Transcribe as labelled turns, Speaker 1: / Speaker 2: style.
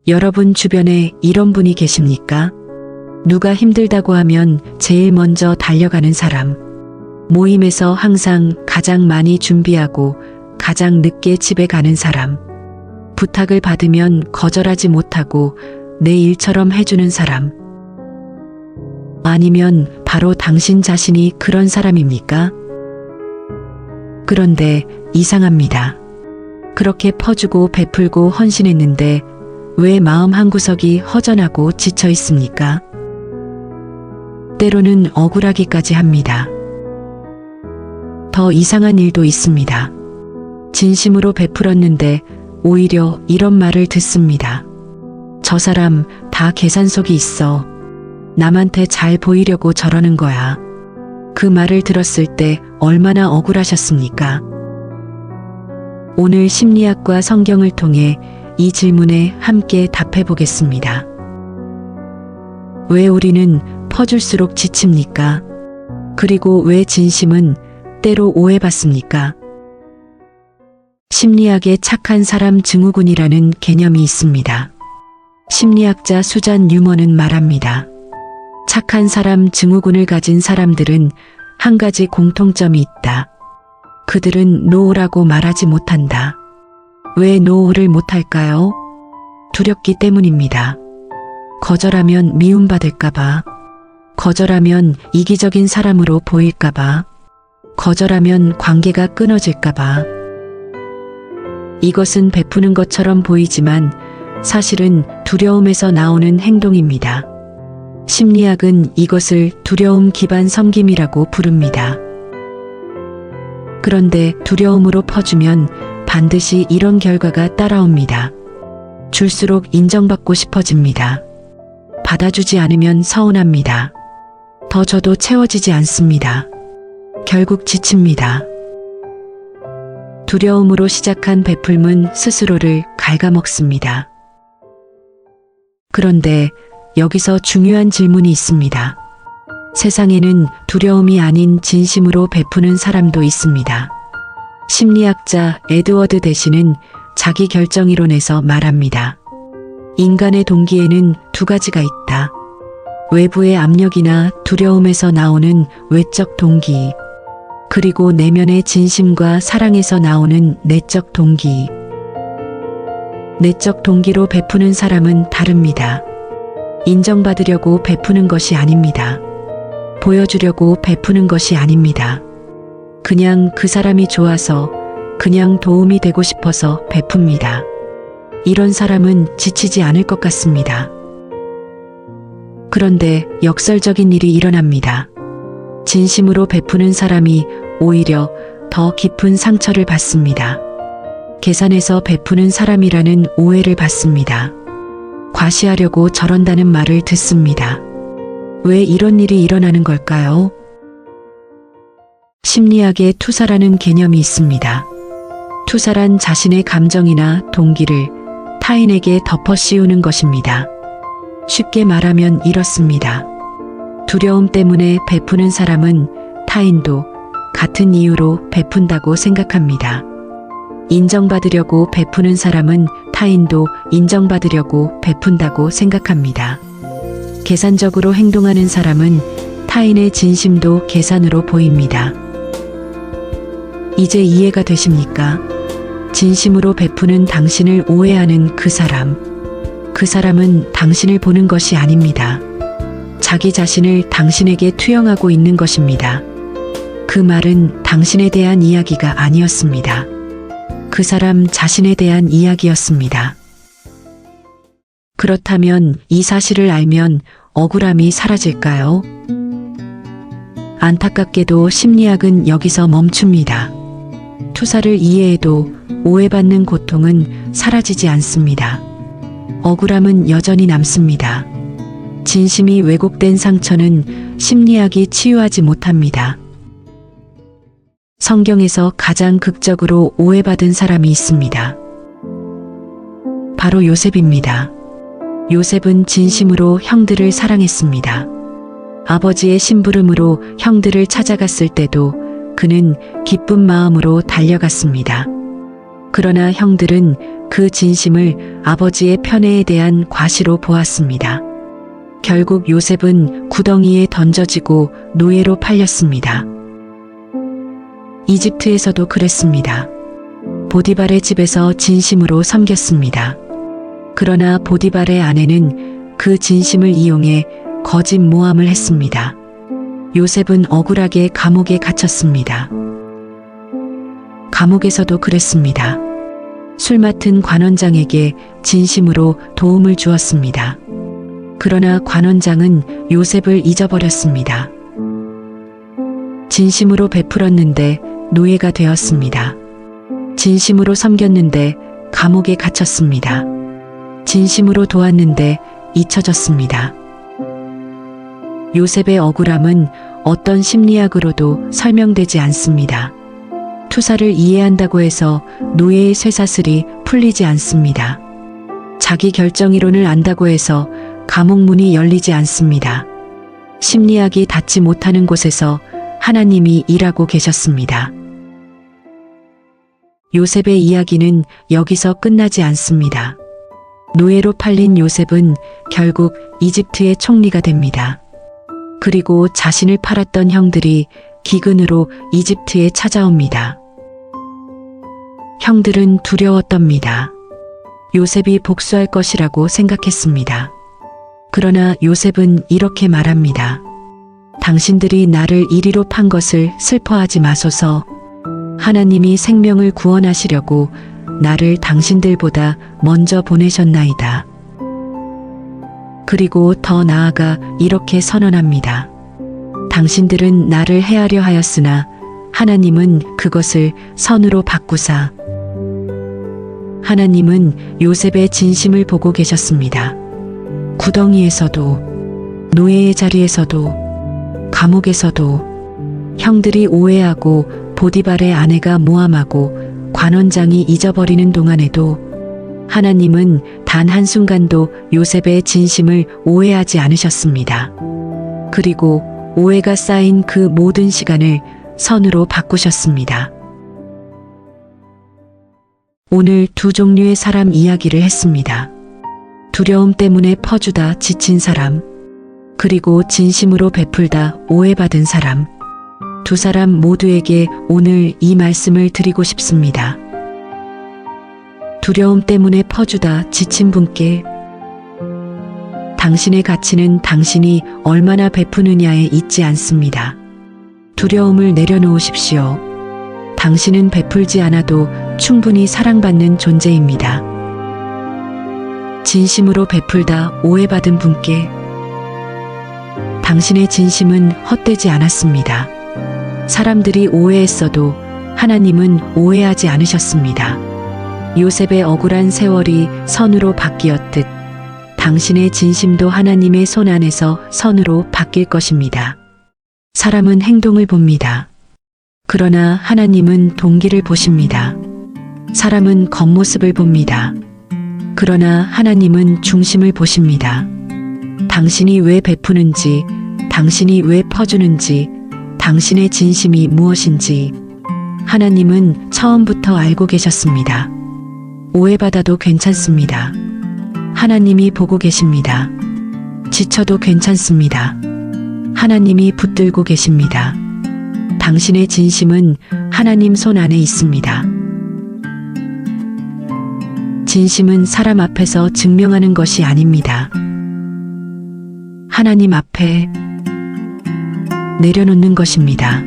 Speaker 1: 여러분 주변에 이런 분이 계십니까? 누가 힘들다고 하면 제일 먼저 달려가는 사람. 모임에서 항상 가장 많이 준비하고 가장 늦게 집에 가는 사람. 부탁을 받으면 거절하지 못하고 내 일처럼 해주는 사람. 아니면 바로 당신 자신이 그런 사람입니까? 그런데 이상합니다. 그렇게 퍼주고 베풀고 헌신했는데 왜 마음 한구석이 허전하고 지쳐 있습니까? 때로는 억울하기까지 합니다. 더 이상한 일도 있습니다. 진심으로 베풀었는데 오히려 이런 말을 듣습니다. 저 사람 다 계산 속이 있어. 남한테 잘 보이려고 저러는 거야. 그 말을 들었을 때 얼마나 억울하셨습니까? 오늘 심리학과 성경을 통해 이 질문에 함께 답해 보겠습니다. 왜 우리는 퍼줄수록 지칩니까? 그리고 왜 진심은 때로 오해받습니까? 심리학의 착한 사람 증후군이라는 개념이 있습니다. 심리학자 수잔 유머는 말합니다. 착한 사람 증후군을 가진 사람들은 한 가지 공통점이 있다. 그들은 노라고 말하지 못한다. 왜 노를 못할까요? 두렵기 때문입니다. 거절하면 미움받을까봐, 거절하면 이기적인 사람으로 보일까봐, 거절하면 관계가 끊어질까봐. 이것은 베푸는 것처럼 보이지만 사실은 두려움에서 나오는 행동입니다. 심리학은 이것을 두려움 기반 섬김이라고 부릅니다. 그런데 두려움으로 퍼주면 반드시 이런 결과가 따라옵니다. 줄수록 인정받고 싶어집니다. 받아주지 않으면 서운합니다. 더 줘도 채워지지 않습니다. 결국 지칩니다. 두려움으로 시작한 베풀음은 스스로를 갉아먹습니다. 그런데 여기서 중요한 질문이 있습니다. 세상에는 두려움이 아닌 진심으로 베푸는 사람도 있습니다. 심리학자 에드워드 대시는 자기 결정이론에서 말합니다. 인간의 동기에는 두 가지가 있다. 외부의 압력이나 두려움에서 나오는 외적 동기, 그리고 내면의 진심과 사랑에서 나오는 내적 동기. 내적 동기로 베푸는 사람은 다릅니다. 인정받으려고 베푸는 것이 아닙니다. 보여주려고 베푸는 것이 아닙니다. 그냥 그 사람이 좋아서, 그냥 도움이 되고 싶어서 베풉니다. 이런 사람은 지치지 않을 것 같습니다. 그런데 역설적인 일이 일어납니다. 진심으로 베푸는 사람이 오히려 더 깊은 상처를 받습니다. 계산해서 베푸는 사람이라는 오해를 받습니다. 과시하려고 저런다는 말을 듣습니다. 왜 이런 일이 일어나는 걸까요? 심리학에 투사라는 개념이 있습니다. 투사란 자신의 감정이나 동기를 타인에게 덮어 씌우는 것입니다. 쉽게 말하면 이렇습니다. 두려움 때문에 베푸는 사람은 타인도 같은 이유로 베푼다고 생각합니다. 인정받으려고 베푸는 사람은 타인도 인정받으려고 베푼다고 생각합니다. 계산적으로 행동하는 사람은 타인의 진심도 계산으로 보입니다. 이제 이해가 되십니까? 진심으로 베푸는 당신을 오해하는 그 사람은 당신을 보는 것이 아닙니다. 자기 자신을 당신에게 투영하고 있는 것입니다. 그 말은 당신에 대한 이야기가 아니었습니다. 그 사람 자신에 대한 이야기였습니다. 그렇다면 이 사실을 알면 억울함이 사라질까요? 안타깝게도 심리학은 여기서 멈춥니다. 투사를 이해해도 오해받는 고통은 사라지지 않습니다. 억울함은 여전히 남습니다. 진심이 왜곡된 상처는 심리학이 치유하지 못합니다. 성경에서 가장 극적으로 오해받은 사람이 있습니다. 바로 요셉입니다. 요셉은 진심으로 형들을 사랑했습니다. 아버지의 심부름으로 형들을 찾아갔을 때도 그는 기쁜 마음으로 달려갔습니다. 그러나 형들은 그 진심을 아버지의 편애에 대한 과시로 보았습니다. 결국 요셉은 구덩이에 던져지고 노예로 팔렸습니다. 이집트에서도 그랬습니다. 보디발의 집에서 진심으로 섬겼습니다. 그러나 보디발의 아내는 그 진심을 이용해 거짓 모함을 했습니다. 요셉은 억울하게 감옥에 갇혔습니다. 감옥에서도 그랬습니다. 술 맡은 관원장에게 진심으로 도움을 주었습니다. 그러나 관원장은 요셉을 잊어버렸습니다. 진심으로 베풀었는데 노예가 되었습니다. 진심으로 섬겼는데 감옥에 갇혔습니다. 진심으로 도왔는데 잊혀졌습니다. 요셉의 억울함은 어떤 심리학으로도 설명되지 않습니다. 투사를 이해한다고 해서 노예의 쇠사슬이 풀리지 않습니다. 자기 결정이론을 안다고 해서 감옥 문이 열리지 않습니다. 심리학이 닿지 못하는 곳에서 하나님이 일하고 계셨습니다. 요셉의 이야기는 여기서 끝나지 않습니다. 노예로 팔린 요셉은 결국 이집트의 총리가 됩니다. 그리고 자신을 팔았던 형들이 기근으로 이집트에 찾아옵니다. 형들은 두려웠답니다. 요셉이 복수할 것이라고 생각했습니다. 그러나 요셉은 이렇게 말합니다. 당신들이 나를 이리로 판 것을 슬퍼하지 마소서. 하나님이 생명을 구원하시려고 나를 당신들보다 먼저 보내셨나이다. 그리고 더 나아가 이렇게 선언합니다. 당신들은 나를 해하려 하였으나 하나님은 그것을 선으로 바꾸사. 하나님은 요셉의 진심을 보고 계셨습니다. 구덩이에서도, 노예의 자리에서도, 감옥에서도, 형들이 오해하고 보디발의 아내가 모함하고 관원장이 잊어버리는 동안에도 하나님은 단 한순간도 요셉의 진심을 오해하지 않으셨습니다. 그리고 오해가 쌓인 그 모든 시간을 선으로 바꾸셨습니다. 오늘 두 종류의 사람 이야기를 했습니다. 두려움 때문에 퍼주다 지친 사람, 그리고 진심으로 베풀다 오해받은 사람. 두 사람 모두에게 오늘 이 말씀을 드리고 싶습니다. 두려움 때문에 퍼주다 지친 분께 당신의 가치는 당신이 얼마나 베푸느냐에 있지 않습니다. 두려움을 내려놓으십시오. 당신은 베풀지 않아도 충분히 사랑받는 존재입니다. 진심으로 베풀다 오해받은 분께 당신의 진심은 헛되지 않았습니다. 사람들이 오해했어도 하나님은 오해하지 않으셨습니다. 요셉의 억울한 세월이 선으로 바뀌었듯 당신의 진심도 하나님의 손 안에서 선으로 바뀔 것입니다. 사람은 행동을 봅니다. 그러나 하나님은 동기를 보십니다. 사람은 겉모습을 봅니다. 그러나 하나님은 중심을 보십니다. 당신이 왜 베푸는지, 당신이 왜 퍼주는지, 당신의 진심이 무엇인지 하나님은 처음부터 알고 계셨습니다. 오해받아도 괜찮습니다. 하나님이 보고 계십니다. 지쳐도 괜찮습니다. 하나님이 붙들고 계십니다. 당신의 진심은 하나님 손 안에 있습니다. 진심은 사람 앞에서 증명하는 것이 아닙니다. 하나님 앞에 내려놓는 것입니다.